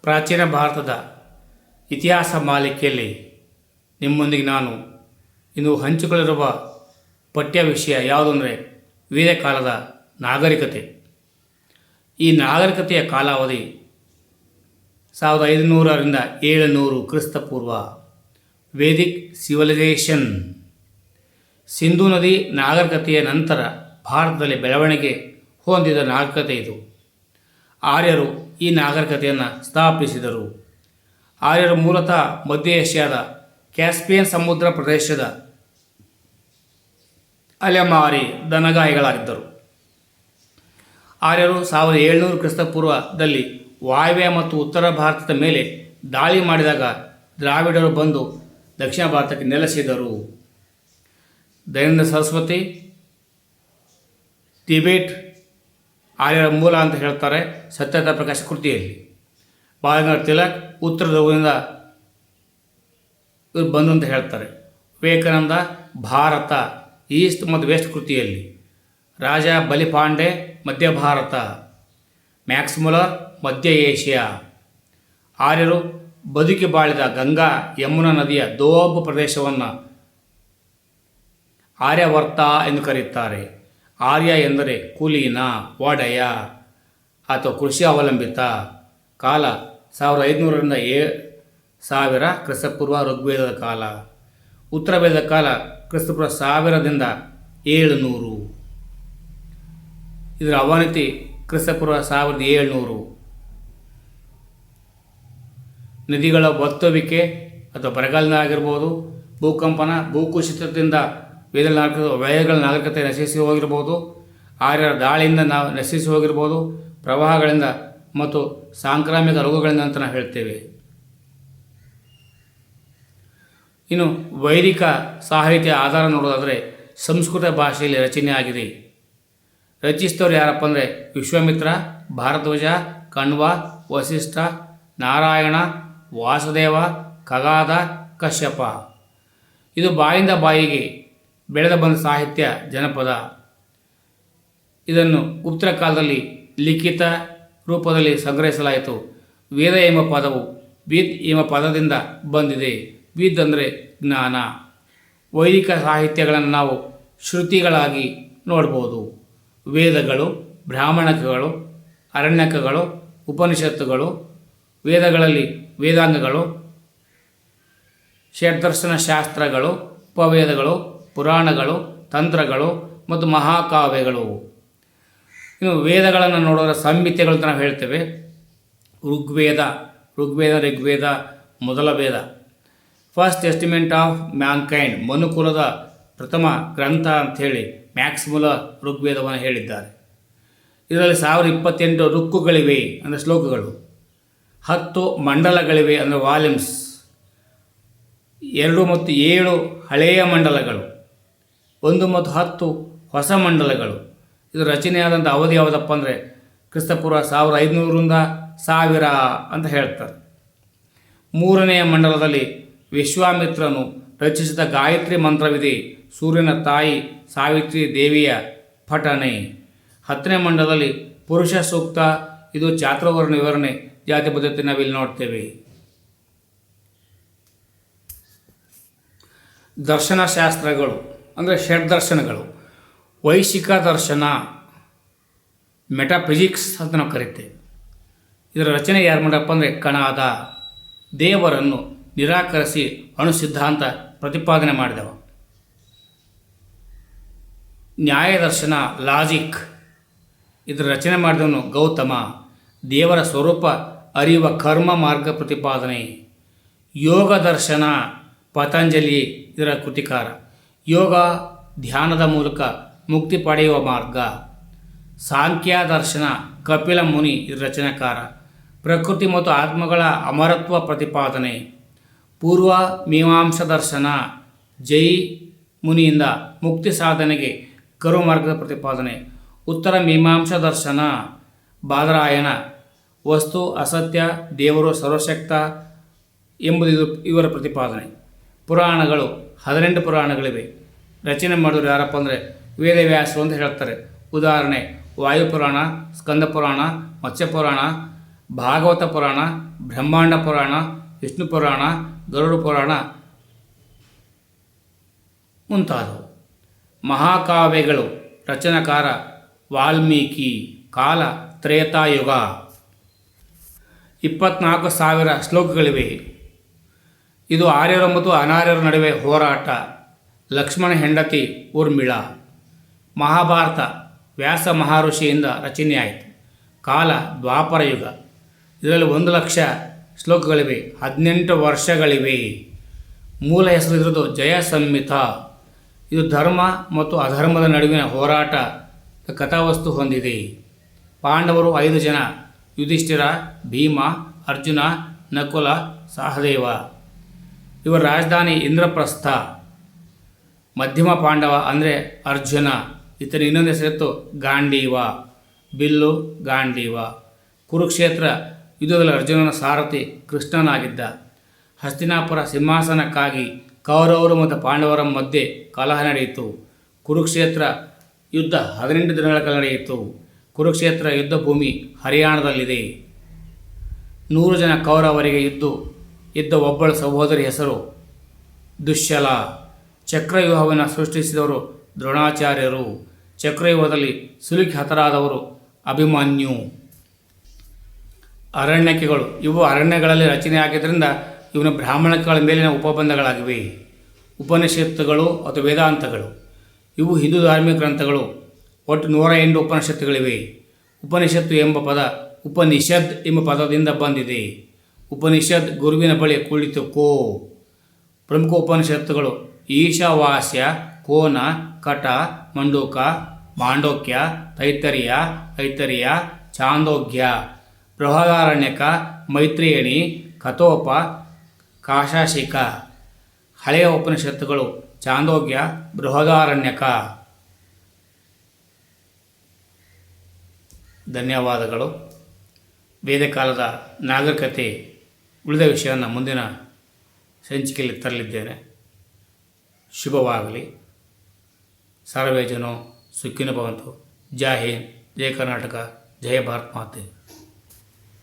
ಪ್ರಾಚೀನ ಭಾರತದ ಇತಿಹಾಸ ಮಾಲಿಕೆಯಲ್ಲಿ ನಿಮ್ಮೊಂದಿಗೆ ನಾನು ಇಂದು ಹಂಚಿಕೊಳ್ಳಿರುವ ಪಠ್ಯ ವಿಷಯ ಯಾವುದಂದರೆ ವೇದ ಕಾಲದ ನಾಗರಿಕತೆ. ಈ ನಾಗರಿಕತೆಯ ಕಾಲಾವಧಿ 1500ರಿಂದ 700 ಕ್ರಿಸ್ತಪೂರ್ವ. Vedic civilisation. ಸಿಂಧೂ ನದಿ ನಾಗರಿಕತೆಯ ನಂತರ ಭಾರತದಲ್ಲಿ ಬೆಳವಣಿಗೆ ಹೊಂದಿದ ನಾಗರಿಕತೆ ಇದು. ಆರ್ಯರು ಈ ನಾಗರಿಕತೆಯನ್ನು ಸ್ಥಾಪಿಸಿದರು. ಆರ್ಯರು ಮೂಲತಃ ಮಧ್ಯ ಏಷ್ಯಾದ ಕ್ಯಾಸ್ಪಿಯನ್ ಸಮುದ್ರ ಪ್ರದೇಶದ ಅಲೆಮಾರಿ ದನಗಾಯಿಗಳಾಗಿದ್ದರು. ಆರ್ಯರು 1700 ಕ್ರಿಸ್ತಪೂರ್ವದಲ್ಲಿ ವಾಯವ್ಯ ಮತ್ತು ಉತ್ತರ ಭಾರತದ ಮೇಲೆ ದಾಳಿ ಮಾಡಿದಾಗ ದ್ರಾವಿಡರು ಬಂದು ದಕ್ಷಿಣ ಭಾರತಕ್ಕೆ ನೆಲೆಸಿದರು. ದಯಾನಂದ ಸರಸ್ವತಿ ಟಿಬೇಟ್ ಆರ್ಯರ ಮೂಲ ಅಂತ ಹೇಳ್ತಾರೆ ಸತ್ಯದ ಪ್ರಕಾಶ ಕೃತಿಯಲ್ಲಿ. ಬಾಲಗಂಗಾಧರ ತಿಲಕ್ ಉತ್ತರ ಧ್ರುವದಿಂದ ಇವರು ಬಂದು ಅಂತ ಹೇಳ್ತಾರೆ. ವಿವೇಕಾನಂದ ಭಾರತ ಈಸ್ಟ್ ಮತ್ತು ವೆಸ್ಟ್ ಕೃತಿಯಲ್ಲಿ. ರಾಜ ಬಲಿಪಾಂಡೆ ಮಧ್ಯ ಭಾರತ. ಮ್ಯಾಕ್ಸ್ ಮುಲ್ಲರ್ ಮಧ್ಯ ಏಷ್ಯಾ. ಆರ್ಯರು ಬದುಕಿ ಬಾಳಿದ ಗಂಗಾ ಯಮುನಾ ನದಿಯ ದೋಬ ಪ್ರದೇಶವನ್ನು ಆರ್ಯವರ್ತ ಎಂದು ಕರೆಯುತ್ತಾರೆ. ಆರ್ಯ ಎಂದರೆ ಕುಲೀನ, ಒಡೆಯ ಅಥವಾ ಕೃಷಿ ಅವಲಂಬಿತ. ಕಾಲ 1500ರಿಂದ 1000 ಕ್ರಿಸ್ತಪೂರ್ವ ಋಗ್ವೇದದ ಕಾಲ. ಉತ್ತರ ವೇದದ ಕಾಲ ಕ್ರಿಸ್ತಪೂರ್ವ 1000ದಿಂದ 700. ಇದರ ಅವನತಿ ಕ್ರಿಸ್ತಪೂರ್ವ 1700. ನದಿಗಳ ಒತ್ತುವಿಕೆ ಅಥವಾ ಬರಗಾಲದಿಂದ ಆಗಿರ್ಬೋದು, ಭೂಕಂಪನ, ಭೂಕುಸಿತದಿಂದ ವೇದಗಳ ನಾಗರಿಕತೆ ನಶಿಸಿ ಹೋಗಿರ್ಬೋದು, ಆರ್ಯರ ದಾಳಿಯಿಂದ ನಶಿಸಿ ಹೋಗಿರ್ಬೋದು, ಪ್ರವಾಹಗಳಿಂದ ಮತ್ತು ಸಾಂಕ್ರಾಮಿಕ ರೋಗಗಳಿಂದ ಅಂತ ನಾವು ಹೇಳ್ತೇವೆ. ಇನ್ನು ವೈದಿಕ ಸಾಹಿತ್ಯ ಆಧಾರ ನೋಡೋದಾದರೆ ಸಂಸ್ಕೃತ ಭಾಷೆಯಲ್ಲಿ ರಚನೆ ಆಗಿದೆ. ರಚಿಸಿದವರು ಯಾರಪ್ಪ ಅಂದರೆ ವಿಶ್ವಾಮಿತ್ರ, ಭಾರದ್ವಾಜ, ಕಣ್ವ, ವಸಿಷ್ಠ, ನಾರಾಯಣ, ವಾಸುದೇವ, ಖಗಾಧ, ಕಶ್ಯಪ. ಇದು ಬಾಯಿಂದ ಬಾಯಿಗೆ ಬೆಳೆದ ಬಂದ ಸಾಹಿತ್ಯ ಜನಪದ. ಇದನ್ನು ಗುಪ್ತರ ಕಾಲದಲ್ಲಿ ಲಿಖಿತ ರೂಪದಲ್ಲಿ ಸಂಗ್ರಹಿಸಲಾಯಿತು. ವೇದ ಎಂಬ ಪದವು ವಿದ್ ಎಂಬ ಪದದಿಂದ ಬಂದಿದೆ. ವಿದ್ ಅಂದರೆ ಜ್ಞಾನ. ವೈದಿಕ ಸಾಹಿತ್ಯಗಳನ್ನು ನಾವು ಶ್ರುತಿಗಳಾಗಿ ನೋಡ್ಬೋದು. ವೇದಗಳು, ಬ್ರಾಹ್ಮಣಕಗಳು, ಅರಣ್ಯಕಗಳು, ಉಪನಿಷತ್ತುಗಳು, ವೇದಗಳಲ್ಲಿ ವೇದಾಂಗಗಳು, ಷಡ್ದರ್ಶನ ಶಾಸ್ತ್ರಗಳು, ಉಪವೇದಗಳು, ಪುರಾಣಗಳು, ತಂತ್ರಗಳು ಮತ್ತು ಮಹಾಕಾವ್ಯಗಳು. ಇನ್ನು ವೇದಗಳನ್ನು ನೋಡೋದ್ರ ಸಂಹಿತೆಗಳು ಅಂತ ನಾವು ಹೇಳ್ತೇವೆ. ಋಗ್ವೇದ ಋಗ್ವೇದ ಮೊದಲ ವೇದ. ಫಸ್ಟ್ ಟೆಸ್ಟಿಮೆಂಟ್ ಆಫ್ ಮ್ಯಾನ್ಕೈಂಡ್, ಮನುಕುಲದ ಪ್ರಥಮ ಗ್ರಂಥ ಅಂಥೇಳಿ ಮ್ಯಾಕ್ಸ್ ಮುಲ್ಲರ್ ಋಗ್ವೇದವನ್ನು ಹೇಳಿದ್ದಾರೆ. ಇದರಲ್ಲಿ 1028 ಋಕ್ಕುಗಳಿವೆ ಅಂದರೆ ಶ್ಲೋಕಗಳು. 10 ಮಂಡಲಗಳಿವೆ ಅಂದರೆ ವಾಲ್ಯೂಮ್ಸ್. 2 ಮತ್ತು 7 ಹಳೆಯ ಮಂಡಲಗಳು, 1 ಮತ್ತು 10 ಹೊಸ ಮಂಡಲಗಳು. ಇದು ರಚನೆಯಾದಂಥ ಅವಧಿ ಯಾವುದಪ್ಪ ಅಂದರೆ ಕ್ರಿಸ್ತಪೂರ್ವ 1500ರಿಂದ 1000 ಅಂತ ಹೇಳ್ತಾರೆ. 3ನೆಯ ಮಂಡಲದಲ್ಲಿ ವಿಶ್ವಾಮಿತ್ರನು ರಚಿಸಿದ ಗಾಯತ್ರಿ ಮಂತ್ರವಿದೆ. ಸೂರ್ಯನ ತಾಯಿ ಸಾವಿತ್ರಿ ದೇವಿಯ ಪಠನೆ. 10ನೇ ಮಂಡಲದಲ್ಲಿ ಪುರುಷ ಸೂಕ್ತ. ಇದು ಚಾತುರ್ವರ್ಣ ವಿವರಣೆ, ಜಾತಿ ಪದ್ಧತಿ ನಾವಿಲ್ಲಿ ನೋಡ್ತೇವೆ. ದರ್ಶನಶಾಸ್ತ್ರಗಳು ಅಂದರೆ ಷಡ್ದರ್ಶನಗಳು. ವೈಶಿಕ ದರ್ಶನ, ಮೆಟಾಫಿಸಿಕ್ಸ್ ಅಂತ ನಾವು ಕರಿತೇವೆ. ಇದರ ರಚನೆ ಯಾರು ಮಾಡಪ್ಪ ಅಂದರೆ ಕಣಾದ. ದೇವರನ್ನು ನಿರಾಕರಿಸಿ ಅಣು ಸಿದ್ಧಾಂತ ಪ್ರತಿಪಾದನೆ ಮಾಡಿದವ. ನ್ಯಾಯದರ್ಶನ, ಲಾಜಿಕ್. ಇದರ ರಚನೆ ಮಾಡಿದವನು ಗೌತಮ. ದೇವರ ಸ್ವರೂಪ ಅರಿಯುವ ಕರ್ಮ ಮಾರ್ಗ ಪ್ರತಿಪಾದನೆ. ಯೋಗ ದರ್ಶನ, ಪತಂಜಲಿ ಇದರ ಕೃತಿಕಾರ. ಯೋಗ ಧ್ಯಾನದ ಮೂಲಕ ಮುಕ್ತಿ ಪಡೆಯುವ ಮಾರ್ಗ. ಸಾಂಖ್ಯ ದರ್ಶನ, ಕಪಿಲ ಮುನಿ ಇದರ ರಚನೆಕಾರ. ಪ್ರಕೃತಿ ಮತ್ತು ಆತ್ಮಗಳ ಅಮರತ್ವ ಪ್ರತಿಪಾದನೆ. ಪೂರ್ವ ಮೀಮಾಂಸಾ ದರ್ಶನ, ಜೈ ಮುನಿಯಿಂದ ಮುಕ್ತಿ ಸಾಧನೆಗೆ ಕರ್ಮ ಮಾರ್ಗದ ಪ್ರತಿಪಾದನೆ. ಉತ್ತರ ಮೀಮಾಂಸಾ ದರ್ಶನ, ಬಾದರಾಯಣ. ವಸ್ತು ಅಸತ್ಯ, ದೇವರು ಸರ್ವಶಕ್ತ ಎಂಬುದು ಇವರ ಪ್ರತಿಪಾದನೆ. ಪುರಾಣಗಳು 18 ಪುರಾಣಗಳಿವೆ. ರಚನೆ ಮಾಡಿದ್ರು ಯಾರಪ್ಪ ಅಂದರೆ ವೇದವ್ಯಾಸರು ಅಂತ ಹೇಳ್ತಾರೆ. ಉದಾಹರಣೆ ವಾಯುಪುರಾಣ, ಸ್ಕಂದ ಪುರಾಣ, ಮತ್ಸ್ಯ ಪುರಾಣ, ಭಾಗವತ ಪುರಾಣ, ಬ್ರಹ್ಮಾಂಡ ಪುರಾಣ, ವಿಷ್ಣು ಪುರಾಣ, ಗರುಡ ಪುರಾಣ ಮುಂತಾದವು. ಮಹಾಕಾವ್ಯಗಳು. ರಚನಾಕಾರ ವಾಲ್ಮೀಕಿ. ಕಾಲ ತ್ರೇತಾಯುಗ. 24,000 ಶ್ಲೋಕಗಳಿವೆ. ಇದು ಆರ್ಯರು ಮತ್ತು ಅನಾರ್ಯರ ನಡುವೆ ಹೋರಾಟ. ಲಕ್ಷ್ಮಣ ಹೆಂಡತಿ ಊರ್ಮಿಳ. ಮಹಾಭಾರತ ವ್ಯಾಸ ಮಹರ್ಷಿಯಿಂದ ರಚನೆಯಾಯಿತು. ಕಾಲ ದ್ವಾಪರ ಯುಗ. ಇದರಲ್ಲಿ 1,00,000 ಶ್ಲೋಕಗಳಿವೆ. 18 ವರ್ಷಗಳಿವೆ. ಮೂಲ ಹೆಸರು ಇದರದು ಜಯ ಸಂಹಿತ. ಇದು ಧರ್ಮ ಮತ್ತು ಅಧರ್ಮದ ನಡುವಿನ ಹೋರಾಟ ಕಥಾವಸ್ತು ಹೊಂದಿದೆ. ಪಾಂಡವರು 5 ಜನ: ಯುಧಿಷ್ಠಿರ, ಭೀಮ, ಅರ್ಜುನ, ನಕುಲ, ಸಹದೇವ. ಇವರ ರಾಜಧಾನಿ ಇಂದ್ರಪ್ರಸ್ಥ. ಮಧ್ಯಮ ಪಾಂಡವ ಅಂದರೆ ಅರ್ಜುನ. ಈತನ ಇನ್ನೊಂದು ಹೆಸರಿತ್ತು ಗಾಂಡೀವ. ಬಿಲ್ಲು ಗಾಂಡೀವ. ಕುರುಕ್ಷೇತ್ರ ಯುದ್ಧದಲ್ಲಿ ಅರ್ಜುನನ ಸಾರಥಿ ಕೃಷ್ಣನಾಗಿದ್ದ. ಹಸ್ತಿನಾಪುರ ಸಿಂಹಾಸನಕ್ಕಾಗಿ ಕೌರವರು ಮತ್ತು ಪಾಂಡವರ ಮಧ್ಯೆ ಕಲಹ ನಡೆಯಿತು. ಕುರುಕ್ಷೇತ್ರ ಯುದ್ಧ 18 ದಿನಗಳ ಕಾಲ ನಡೆಯಿತು. ಕುರುಕ್ಷೇತ್ರ ಯುದ್ಧ ಭೂಮಿ ಹರಿಯಾಣದಲ್ಲಿದೆ. 100 ಜನ ಕೌರವರಿಗೆ ಇದ್ದ ಒಬ್ಬಳ ಸಹೋದರಿ ಹೆಸರು ದುಶ್ಶಲ. ಚಕ್ರವ್ಯೂಹವನ್ನು ಸೃಷ್ಟಿಸಿದವರು ದ್ರೋಣಾಚಾರ್ಯರು. ಚಕ್ರವ್ಯೂಹದಲ್ಲಿ ಸಿಲುಕಿ ಹತರಾದವರು ಅಭಿಮನ್ಯು. ಅರಣ್ಯಕೆಗಳು. ಇವು ಅರಣ್ಯಗಳಲ್ಲಿ ರಚನೆಯಾಗಿದ್ದರಿಂದ ಇವನ ಬ್ರಾಹ್ಮಣಗಳ ಮೇಲಿನ ಉಪಬಂಧಗಳಾಗಿವೆ. ಉಪನಿಷತ್ತುಗಳು ಅಥವಾ ವೇದಾಂತಗಳು. ಇವು ಹಿಂದೂ ಧಾರ್ಮಿಕ ಗ್ರಂಥಗಳು. ಒಟ್ಟು 108 ಉಪನಿಷತ್ತುಗಳಿವೆ. ಉಪನಿಷತ್ತು ಎಂಬ ಪದ ಉಪನಿಷದ್ ಎಂಬ ಪದದಿಂದ ಬಂದಿದೆ. ಉಪನಿಷದ್ ಗುರುವಿನ ಬಳಿ ಕುಳಿತುಕೋ. ಪ್ರಮುಖ ಉಪನಿಷತ್ತುಗಳು ಈಶಾವಾಸ್ಯ, ಕೋನ, ಕಟ, ಮಂಡೂಕ, ಮಾಂಡೋಕ್ಯ, ಐತರೇಯ, ಛಾಂದೋಗ್ಯ, ಬೃಹದಾರಣ್ಯಕ, ಮೈತ್ರೇಯಣಿ, ಕಥೋಪ, ಕಾಶಾಶಿಕ. ಹಳೆಯ ಉಪನಿಷತ್ತುಗಳು ಛಾಂದೋಗ್ಯ, ಬೃಹದಾರಣ್ಯಕ. ಧನ್ಯವಾದಗಳು. ವೇದಕಾಲದ ನಾಗರಿಕತೆ ಉಳಿದ ವಿಷಯವನ್ನು ಮುಂದಿನ ಸಂಚಿಕೆಯಲ್ಲಿ ತರಲಿದ್ದೇನೆ. ಶುಭವಾಗಲಿ. ಸರ್ವೇ ಜನೋ ಸುಖಿನೋ ಭವಂತು. ಜೈ ಹಿಂದ್, ಜೈ ಕರ್ನಾಟಕ, ಜೈ ಭಾರತ್ ಮಾತೆ.